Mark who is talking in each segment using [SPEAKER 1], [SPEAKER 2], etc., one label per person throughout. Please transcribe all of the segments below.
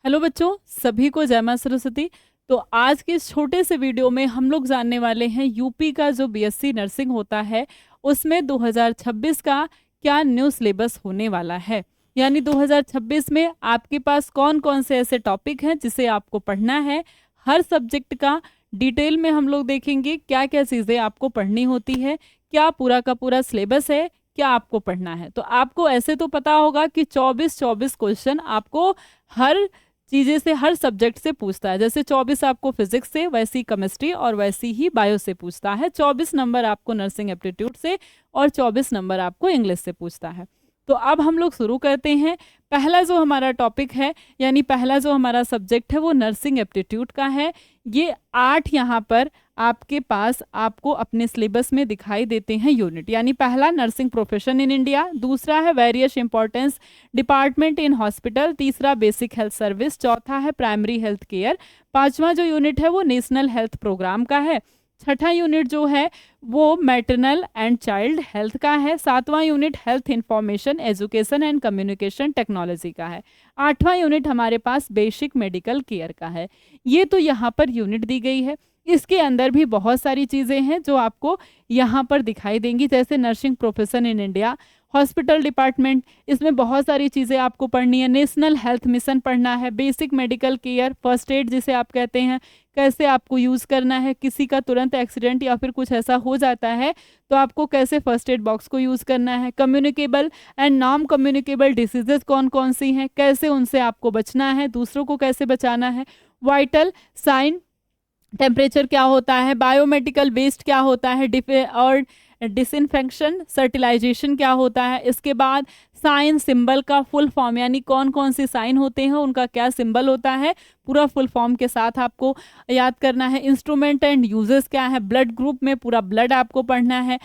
[SPEAKER 1] Hello बच्चों, सभी को जय मां सरस्वती। तो आज के इस छोटे से वीडियो में हम लोग जानने वाले हैं यूपी का जो बीएससी नर्सिंग होता है उसमें 2026 का क्या न्यू सिलेबस होने वाला है। यानी 2026 में आपके पास कौन कौन से ऐसे टॉपिक हैं जिसे आपको पढ़ना है। हर सब्जेक्ट का डिटेल में हम लोग देखेंगे क्या क्या चीज़ें आपको पढ़नी होती है, क्या पूरा का पूरा सिलेबस है, क्या आपको पढ़ना है। तो आपको ऐसे तो पता होगा कि 24 क्वेश्चन आपको हर चीज़ें से, हर सब्जेक्ट से पूछता है। जैसे 24 आपको फिजिक्स से, वैसी केमिस्ट्री और वैसी ही बायो से पूछता है। 24 नंबर आपको नर्सिंग एप्टीट्यूड से और 24 नंबर आपको इंग्लिश से पूछता है। तो अब हम लोग शुरू करते हैं। पहला जो हमारा टॉपिक है, यानी पहला जो हमारा सब्जेक्ट है वो नर्सिंग एप्टीट्यूड का है। ये 8 यहाँ पर आपके पास आपको अपने सिलेबस में दिखाई देते हैं यूनिट। यानी पहला नर्सिंग प्रोफेशन इन इंडिया, दूसरा है various importance department in hospital, तीसरा बेसिक हेल्थ सर्विस, चौथा है प्राइमरी हेल्थ केयर, पांचवा जो यूनिट है वो नेशनल हेल्थ प्रोग्राम का है, छठा यूनिट जो है वो मैटरनल एंड चाइल्ड हेल्थ का है, सातवां unit health information education and communication technology का है, आठवां यूनिट हमारे पास बेसिक मेडिकल केयर का है। ये तो यहाँ पर यूनिट दी गई है। इसके अंदर भी बहुत सारी चीज़ें हैं जो आपको यहाँ पर दिखाई देंगी, जैसे nursing profession in India, hospital department, इसमें बहुत सारी चीज़ें आपको पढ़नी है। नेशनल हेल्थ मिशन पढ़ना है, basic medical care, first aid जिसे आप कहते हैं, कैसे आपको यूज़ करना है, किसी का तुरंत एक्सीडेंट या फिर कुछ ऐसा हो जाता है तो आपको कैसे फर्स्ट एड बॉक्स को यूज़ करना है, communicable and non communicable diseases कौन कौन सी हैं, कैसे उनसे आपको बचना है, दूसरों को कैसे बचाना है, वाइटल साइन टेम्परेचर क्या होता है, बायोमेडिकल वेस्ट क्या होता है, और डिसइंफेक्शन सर्टिलाइजेशन क्या होता है। इसके बाद साइन सिंबल का फुल फॉर्म, यानी कौन कौन से साइन होते हैं उनका क्या सिंबल होता है, पूरा फुल फॉर्म के साथ आपको याद करना है। इंस्ट्रूमेंट एंड यूजेस क्या है, ब्लड ग्रुप में पूरा ब्लड आपको पढ़ना है।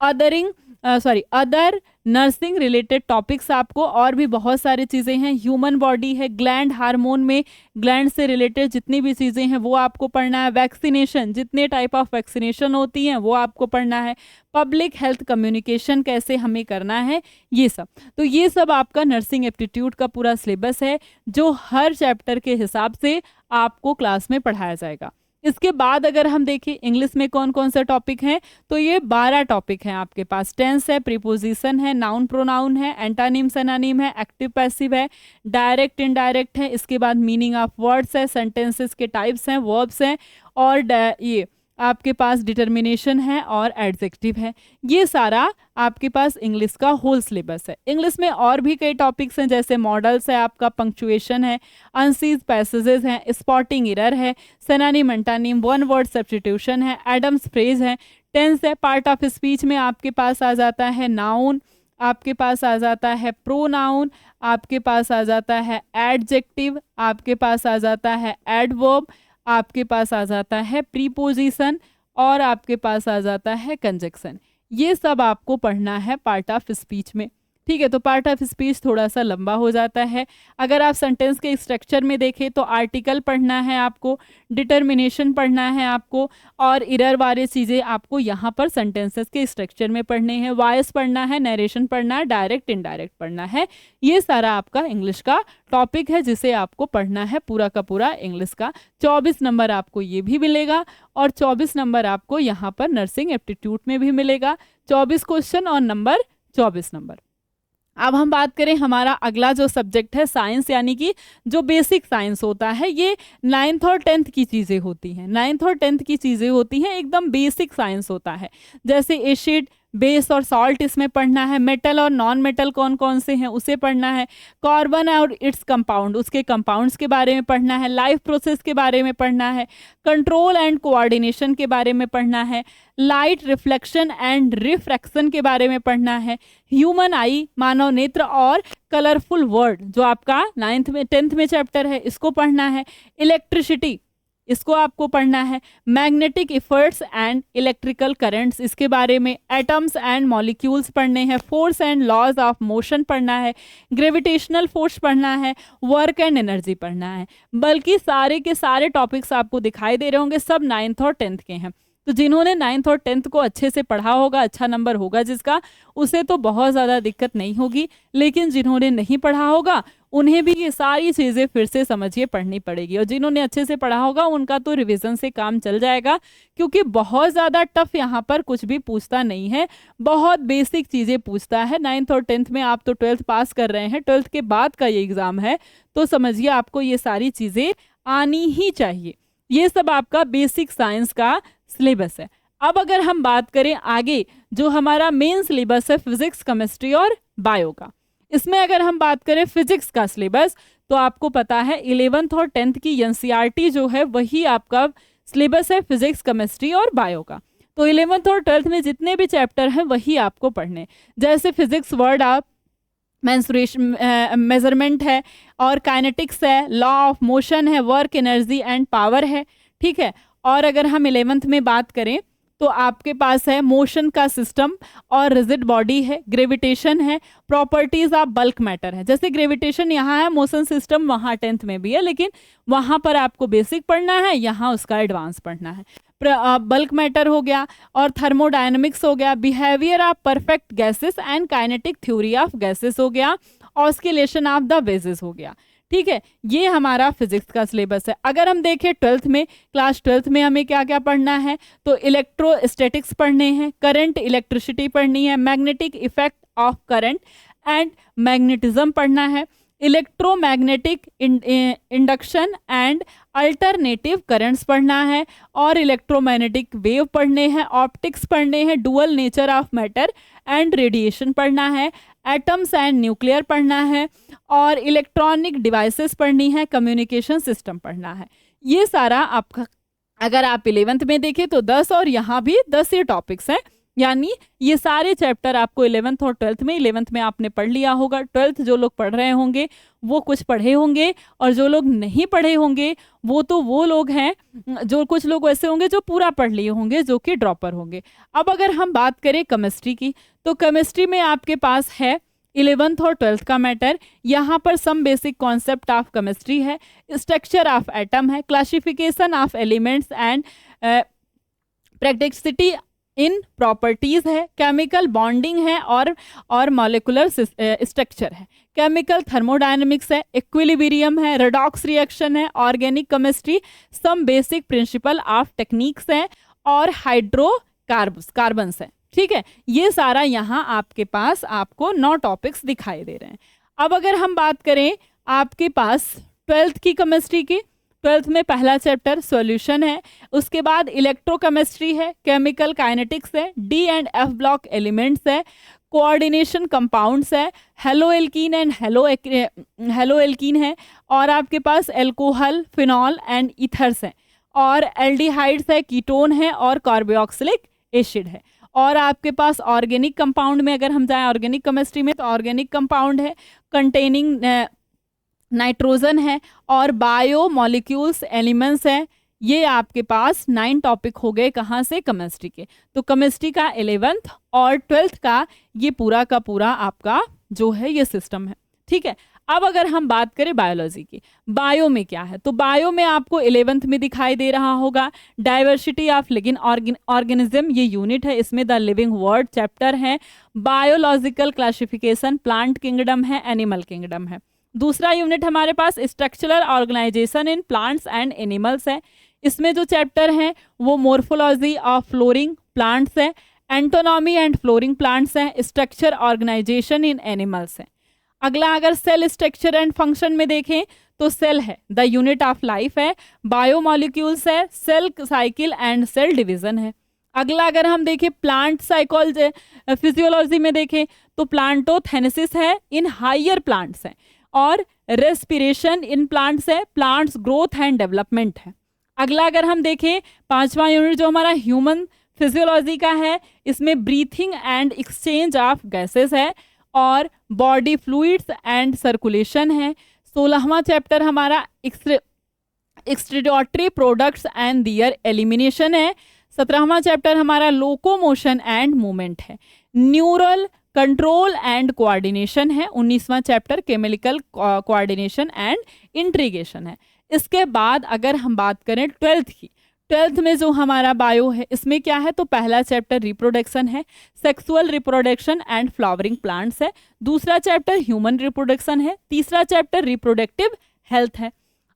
[SPEAKER 1] अदर नर्सिंग रिलेटेड टॉपिक्स आपको और भी बहुत सारी चीज़ें हैं। ह्यूमन बॉडी है, ग्लैंड हार्मोन में ग्लैंड से रिलेटेड जितनी भी चीज़ें हैं वो आपको पढ़ना है। वैक्सीनेशन, जितने टाइप ऑफ वैक्सीनेशन होती हैं वो आपको पढ़ना है। पब्लिक हेल्थ कम्युनिकेशन कैसे हमें करना है, ये सब। तो ये सब आपका नर्सिंग एप्टीट्यूड का पूरा सिलेबस है जो हर चैप्टर के हिसाब से आपको क्लास में पढ़ाया जाएगा। इसके बाद अगर हम देखें इंग्लिश में कौन कौन से टॉपिक हैं, तो ये 12 टॉपिक हैं आपके पास। टेंस है, प्रीपोजिशन है, नाउन प्रोनाउन है, एंटानिम सेनानिम है, एक्टिव पैसिव है, डायरेक्ट इनडायरेक्ट है। इसके बाद मीनिंग ऑफ वर्ड्स है, सेंटेंसेस के टाइप्स हैं, वर्ब्स हैं, और ये आपके पास डिटर्मिनेशन है और एडजेक्टिव है। ये सारा आपके पास इंग्लिश का होल सिलेबस है। इंग्लिश में और भी कई टॉपिक्स हैं, जैसे मॉडल्स है, आपका पंक्चुएशन है, अनसीज पैसेजेस हैं, स्पॉटिंग एरर है, सेनानिम एंटानिम, वन वर्ड सब्स्टिट्यूशन है, एडम्स फ्रेज है, टेंस है, पार्ट ऑफ स्पीच में आपके पास आ जाता है नाउन, आपके पास आ जाता है प्रोनाउन, आपके पास आ जाता है एडजेक्टिव, आपके पास आ जाता है एडवर्ब, आपके पास आ जाता है प्रीपोजिशन, और आपके पास आ जाता है कंजक्शन। ये सब आपको पढ़ना है पार्ट ऑफ स्पीच में। ठीक है, तो पार्ट ऑफ स्पीच थोड़ा सा लंबा हो जाता है। अगर आप सेंटेंस के स्ट्रक्चर में देखें तो आर्टिकल पढ़ना है आपको, डिटर्मिनेशन पढ़ना है आपको, और इरर वाली चीज़ें आपको यहाँ पर सेंटेंसेस के स्ट्रक्चर में पढ़ने हैं। वॉइस पढ़ना है, नरेशन पढ़ना है, डायरेक्ट इनडायरेक्ट पढ़ना है। ये सारा आपका इंग्लिश का टॉपिक है जिसे आपको पढ़ना है पूरा का पूरा इंग्लिश का। 24 नंबर आपको ये भी मिलेगा और 24 नंबर आपको यहाँ पर नर्सिंग एप्टीट्यूड में भी मिलेगा। 24 क्वेश्चन और नंबर 24 नंबर। अब हम बात करें हमारा अगला जो सब्जेक्ट है साइंस, यानी कि जो बेसिक साइंस होता है, ये 9th और 10th की चीज़ें होती हैं। 9th और 10th की चीज़ें होती हैं, एकदम बेसिक साइंस होता है। जैसे एसिड, बेस और सॉल्ट इसमें पढ़ना है। मेटल और नॉन मेटल कौन कौन से हैं उसे पढ़ना है। कार्बन और इट्स कंपाउंड, उसके कंपाउंड्स के बारे में पढ़ना है। लाइफ प्रोसेस के बारे में पढ़ना है। कंट्रोल एंड कोऑर्डिनेशन के बारे में पढ़ना है। लाइट रिफ्लेक्शन एंड रिफ्रैक्शन के बारे में पढ़ना है। ह्यूमन आई, मानव नेत्र, और कलरफुल वर्ड जो आपका 9th में 10th में चैप्टर है, इसको पढ़ना है। इलेक्ट्रिसिटी, इसको आपको पढ़ना है। Magnetic efforts and electrical currents, इसके बारे में। एटम्स एंड मॉलिक्यूल्स पढ़ने हैं। Force and laws of motion पढ़ना है। ग्रेविटेशनल फोर्स पढ़ना है। वर्क एंड एनर्जी पढ़ना है। बल्कि सारे के सारे टॉपिक्स आपको दिखाई दे रहे होंगे, सब 9th और 10th के हैं। तो जिन्होंने 9th और 10th को अच्छे से पढ़ा होगा, अच्छा नंबर होगा जिसका, उसे तो बहुत ज़्यादा दिक्कत नहीं होगी। लेकिन जिन्होंने नहीं पढ़ा होगा उन्हें भी ये सारी चीज़ें फिर से समझिए पढ़नी पड़ेगी। और जिन्होंने अच्छे से पढ़ा होगा उनका तो रिवीजन से काम चल जाएगा, क्योंकि बहुत ज़्यादा टफ यहाँ पर कुछ भी पूछता नहीं है, बहुत बेसिक चीज़ें पूछता है। 9th और 10th में आप तो 12th पास कर रहे हैं, 12th के बाद का ये एग्ज़ाम है, तो समझिए आपको ये सारी चीज़ें आनी ही चाहिए। ये सब आपका बेसिक साइंस का सिलेबस है। अब अगर हम बात करें आगे, जो हमारा मेन सिलेबस है फिजिक्स, केमिस्ट्री और बायो का, इसमें अगर हम बात करें फिजिक्स का सिलेबस, तो आपको पता है 11th और 10th की एनसीईआरटी जो है वही आपका सिलेबस है फिजिक्स, केमिस्ट्री और बायो का। तो 11th और 12th में जितने भी चैप्टर हैं वही आपको पढ़ने, जैसे फिजिक्स वर्ड आप मेंसुरेशन मेजरमेंट है, और काइनेटिक्स है, लॉ ऑफ मोशन है, वर्क, एनर्जी एंड पावर है, ठीक है। और अगर हम 11th में बात करें तो आपके पास है मोशन का सिस्टम और रिजिड बॉडी है, ग्रेविटेशन है, प्रॉपर्टीज ऑफ बल्क मैटर है। जैसे ग्रेविटेशन यहाँ है, मोशन सिस्टम वहाँ 10th में भी है, लेकिन वहाँ पर आपको बेसिक पढ़ना है, यहाँ उसका एडवांस पढ़ना है। बल्क मैटर हो गया, और थर्मोडायनेमिक्स हो गया, behaviour of perfect gases and kinetic theory of gases हो गया, ऑस्किलेशन ऑफ द वेजेस हो गया, ठीक है। ये हमारा फिजिक्स का सिलेबस है। अगर हम देखें 12th में, क्लास 12th में हमें क्या क्या पढ़ना है, तो इलेक्ट्रोस्टैटिक्स पढ़ने हैं, करंट इलेक्ट्रिसिटी पढ़नी है, magnetic effect of current and magnetism पढ़ना है, electromagnetic induction and alternative currents पढ़ना है, और इलेक्ट्रोमैग्नेटिक वेव पढ़ने हैं, ऑप्टिक्स पढ़ने हैं, dual nature of matter and radiation पढ़ना है, एटम्स एंड न्यूक्लियर पढ़ना है, और इलेक्ट्रॉनिक डिवाइसेस पढ़नी है, कम्युनिकेशन सिस्टम पढ़ना है। ये सारा आपका, अगर आप 11th में देखें तो 10 और यहाँ भी 10 ही टॉपिक्स हैं, यानी ये सारे चैप्टर आपको 11th और 12th में, 11th में आपने पढ़ लिया होगा, 12th जो लोग पढ़ रहे होंगे वो कुछ पढ़े होंगे, और जो लोग नहीं पढ़े होंगे वो तो वो लोग हैं, जो कुछ लोग ऐसे होंगे जो पूरा पढ़ लिए होंगे, जो कि ड्रॉपर होंगे। अब अगर हम बात करें केमिस्ट्री की, तो केमिस्ट्री में आपके पास है 11th और 12th का मैटर। यहाँ पर some basic concept of chemistry है, स्ट्रक्चर ऑफ एटम है, classification of elements and periodicity in properties है, केमिकल बॉन्डिंग है, और मॉलिक्यूलर स्ट्रक्चर है, केमिकल थर्मोडायनेमिक्स है, इक्विलिब्रियम है, रेडॉक्स रिएक्शन है, organic chemistry, some basic principle of techniques है, और हाइड्रोकार्बन्स है, ठीक है। ये सारा यहाँ आपके पास आपको 9 टॉपिक्स दिखाई दे रहे हैं। अब अगर हम बात करें आपके पास 12th की केमिस्ट्री की, 12th में पहला चैप्टर सॉल्यूशन है, उसके बाद इलेक्ट्रोकेमिस्ट्री है, केमिकल काइनेटिक्स है, D and F block elements है, कोऑर्डिनेशन कंपाउंड्स है, hello alkene and hello alkene है, और आपके पास एल्कोहल, फिनॉल एंड ईथर्स है, और एल्डिहाइड्स है, कीटोन है, और कार्बोक्सिलिक एसिड है। और आपके पास ऑर्गेनिक कंपाउंड में अगर हम जाएं ऑर्गेनिक केमिस्ट्री में, तो ऑर्गेनिक कंपाउंड है कंटेनिंग नाइट्रोजन है, और बायो मॉलिक्यूल्स एलिमेंट्स है। ये आपके पास 9 टॉपिक हो गए, कहाँ से, केमिस्ट्री के। तो केमिस्ट्री का 11th और 12th का ये पूरा का पूरा आपका जो है ये सिस्टम है, ठीक है। अब अगर हम बात करें बायोलॉजी की, बायो में क्या है, तो बायो में आपको 11th में दिखाई दे रहा होगा डाइवर्सिटी ऑफ लिविंग ऑर्गेनिज्म, ये यूनिट है, इसमें द लिविंग वर्ल्ड चैप्टर है, बायोलॉजिकल क्लासिफिकेशन, प्लांट किंगडम है, एनिमल किंगडम है। दूसरा यूनिट हमारे पास structural organisation in plants and animals है, इसमें जो चैप्टर हैं वो मोर्फोलॉजी ऑफ फ्लोरिंग प्लांट्स है, एंटोनॉमी एंड फ्लोरिंग प्लांट्स है, स्ट्रक्चर ऑर्गेनाइजेशन इन एनिमल्स है। अगला अगर सेल स्ट्रक्चर एंड फंक्शन में देखें तो सेल है द यूनिट ऑफ लाइफ है, बायोमॉलिक्यूल्स है, cell cycle and cell division है। अगला अगर हम देखें प्लांट साइकोलॉजी फिजियोलॉजी में देखें तो प्लांटोथेनेसिस है इन हायर प्लांट्स है, और रेस्पिरेशन इन प्लांट्स है, प्लांट्स ग्रोथ एंड डेवलपमेंट है। अगला अगर हम देखें 5वां यूनिट जो हमारा ह्यूमन फिजियोलॉजी का है, इसमें breathing and exchange of gases है, और बॉडी फ्लूइड्स एंड सर्कुलेशन है। 16वां चैप्टर हमारा excretory products and their elimination है। 17वां चैप्टर हमारा लोकोमोशन एंड मूवमेंट है। न्यूरल कंट्रोल एंड कोऑर्डिनेशन है। 19वां chapter chemical coordination and integration है। इसके बाद अगर हम बात करें 12th की, ट्वेल्थ में जो हमारा बायो है इसमें क्या है, तो पहला चैप्टर रिप्रोडक्शन है, sexual reproduction and flowering plants है, दूसरा चैप्टर ह्यूमन रिप्रोडक्शन है, तीसरा चैप्टर रिप्रोडक्टिव हेल्थ है।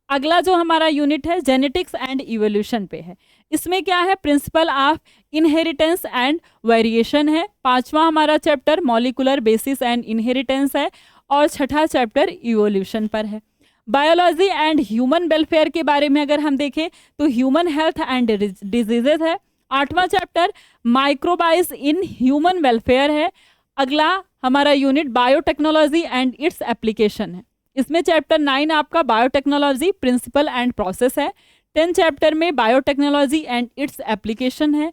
[SPEAKER 1] अगला जो हमारा यूनिट है जेनेटिक्स एंड इवोल्यूशन पे है, इसमें क्या है, principle of inheritance and variation है, पांचवा हमारा chapter molecular basis and inheritance है, और छठा चैप्टर इवोल्यूशन पर है। बायोलॉजी एंड ह्यूमन वेलफेयर के बारे में अगर हम देखें तो ह्यूमन हेल्थ एंड डिजीजेज है, आठवां चैप्टर माइक्रोबाइस इन ह्यूमन वेलफेयर है। अगला हमारा unit biotechnology and its application है, इसमें चैप्टर 9 आपका बायोटेक्नोलॉजी प्रिंसिपल एंड प्रोसेस है, 10 चैप्टर में बायोटेक्नोलॉजी एंड इट्स एप्लीकेशन है।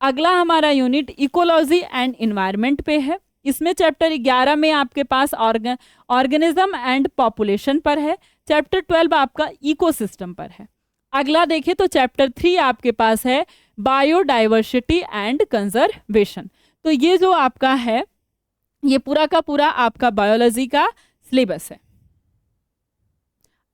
[SPEAKER 1] अगला हमारा यूनिट इकोलॉजी एंड इन्वायरमेंट पे है, इसमें चैप्टर 11 में आपके पास ऑर्गेनिज्म एंड पॉपुलेशन पर है, चैप्टर 12 आपका इकोसिस्टम पर है। अगला देखें तो चैप्टर 3 आपके पास है बायोडाइवर्सिटी एंड कंजर्वेशन। तो ये जो आपका है ये पूरा का पूरा आपका बायोलॉजी का सिलेबस है।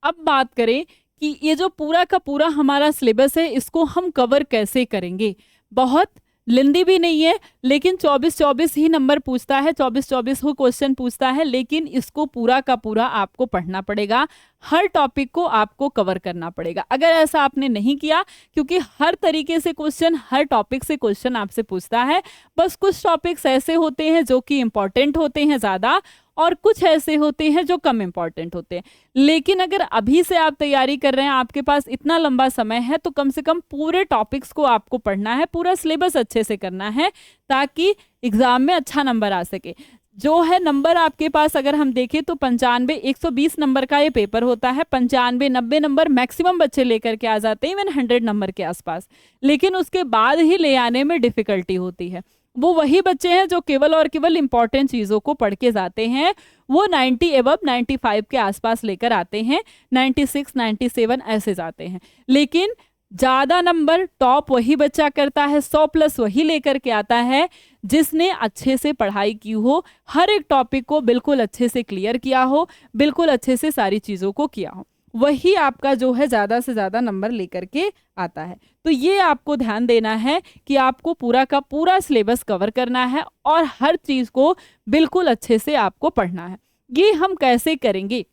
[SPEAKER 1] अब बात करें कि ये जो पूरा का पूरा हमारा सिलेबस है इसको हम कवर कैसे करेंगे। बहुत लेंदी भी नहीं है, लेकिन 24-24 ही नंबर पूछता है, 24-24 को क्वेश्चन पूछता है, लेकिन इसको पूरा का पूरा आपको पढ़ना पड़ेगा, हर टॉपिक को आपको कवर करना पड़ेगा। अगर ऐसा आपने नहीं किया, क्योंकि हर तरीके से क्वेश्चन, हर टॉपिक से क्वेश्चन आपसे पूछता है, बस कुछ टॉपिक्स ऐसे होते हैं जो कि इंपॉर्टेंट होते हैं ज़्यादा, और कुछ ऐसे होते हैं जो कम इंपॉर्टेंट होते हैं। लेकिन अगर अभी से आप तैयारी कर रहे हैं, आपके पास इतना लंबा समय है, तो कम से कम पूरे टॉपिक्स को आपको पढ़ना है, पूरा सिलेबस अच्छे से करना है, ताकि एग्जाम में अच्छा नंबर आ सके। जो है नंबर आपके पास अगर हम देखें तो 95 120 नंबर का ये पेपर होता है, 95 90 नंबर मैक्सिमम बच्चे लेकर के आ जाते हैं, इवन 100 नंबर के आसपास। लेकिन उसके बाद ही ले आने में डिफिकल्टी होती है। वो वही बच्चे हैं जो केवल और केवल इंपॉर्टेंट चीज़ों को पढ़ के जाते हैं, वो 90 एबव 95 के आसपास लेकर आते हैं, 96 97 ऐसे जाते हैं। लेकिन ज़्यादा नंबर टॉप वही बच्चा करता है, 100+ वही लेकर के आता है जिसने अच्छे से पढ़ाई की हो, हर एक टॉपिक को बिल्कुल अच्छे से क्लियर किया हो, बिल्कुल अच्छे से सारी चीज़ों को किया हो, वही आपका जो है ज़्यादा से ज़्यादा नंबर लेकर के आता है। तो ये आपको ध्यान देना है कि आपको पूरा का पूरा सिलेबस कवर करना है और हर चीज़ को बिल्कुल अच्छे से आपको पढ़ना है। ये हम कैसे करेंगे,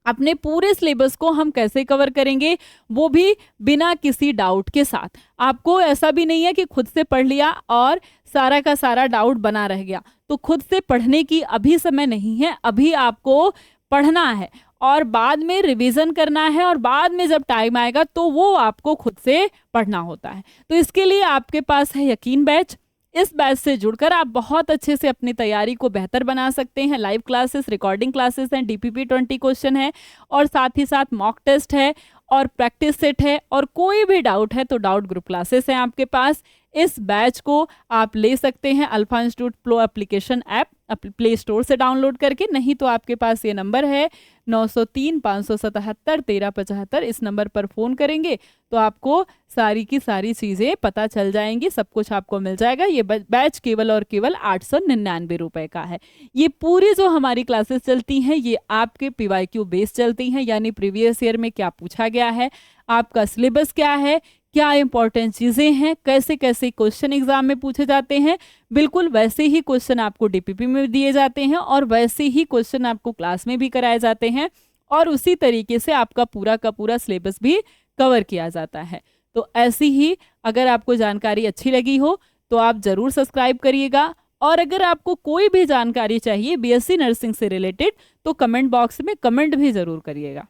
[SPEAKER 1] अपने पूरे सिलेबस को हम कैसे कवर करेंगे, वो भी बिना किसी डाउट के साथ। आपको ऐसा भी नहीं है कि खुद से पढ़ लिया और सारा का सारा डाउट बना रह गया, तो खुद से पढ़ने की अभी समय नहीं है, अभी आपको पढ़ना है और बाद में रिवीजन करना है, और बाद में जब टाइम आएगा तो वो आपको खुद से पढ़ना होता है। तो इसके लिए आपके पास है यकीन बैच। इस बैच से जुड़कर आप बहुत अच्छे से अपनी तैयारी को बेहतर बना सकते हैं। लाइव क्लासेस, रिकॉर्डिंग क्लासेस हैं, DPP 20 क्वेश्चन है, और साथ ही साथ मॉक टेस्ट है और प्रैक्टिस सेट है, और कोई भी डाउट है तो डाउट ग्रुप क्लासेस हैं आपके पास। इस बैच को आप ले सकते हैं alpha institute pro application app play store से डाउनलोड करके, नहीं तो आपके पास ये नंबर है 903 577 1375। इस नंबर पर फ़ोन करेंगे तो आपको सारी की सारी चीज़ें पता चल जाएंगी, सब कुछ आपको मिल जाएगा। ये बैच केवल और केवल 899 रुपये का है। ये पूरी जो हमारी क्लासेस चलती हैं ये आपके PYQ बेस चलती हैं, यानी प्रीवियस ईयर में क्या पूछा गया है, आपका सिलेबस क्या है, क्या इंपॉर्टेंट चीज़ें हैं, कैसे कैसे क्वेश्चन एग्जाम में पूछे जाते हैं, बिल्कुल वैसे ही क्वेश्चन आपको DPP में दिए जाते हैं और वैसे ही क्वेश्चन आपको क्लास में भी कराए जाते हैं, और उसी तरीके से आपका पूरा का पूरा सिलेबस भी कवर किया जाता है। तो ऐसी ही अगर आपको जानकारी अच्छी लगी हो तो आप ज़रूर सब्सक्राइब करिएगा, और अगर आपको कोई भी जानकारी चाहिए BSc नर्सिंग से रिलेटेड तो कमेंट बॉक्स में कमेंट भी ज़रूर करिएगा।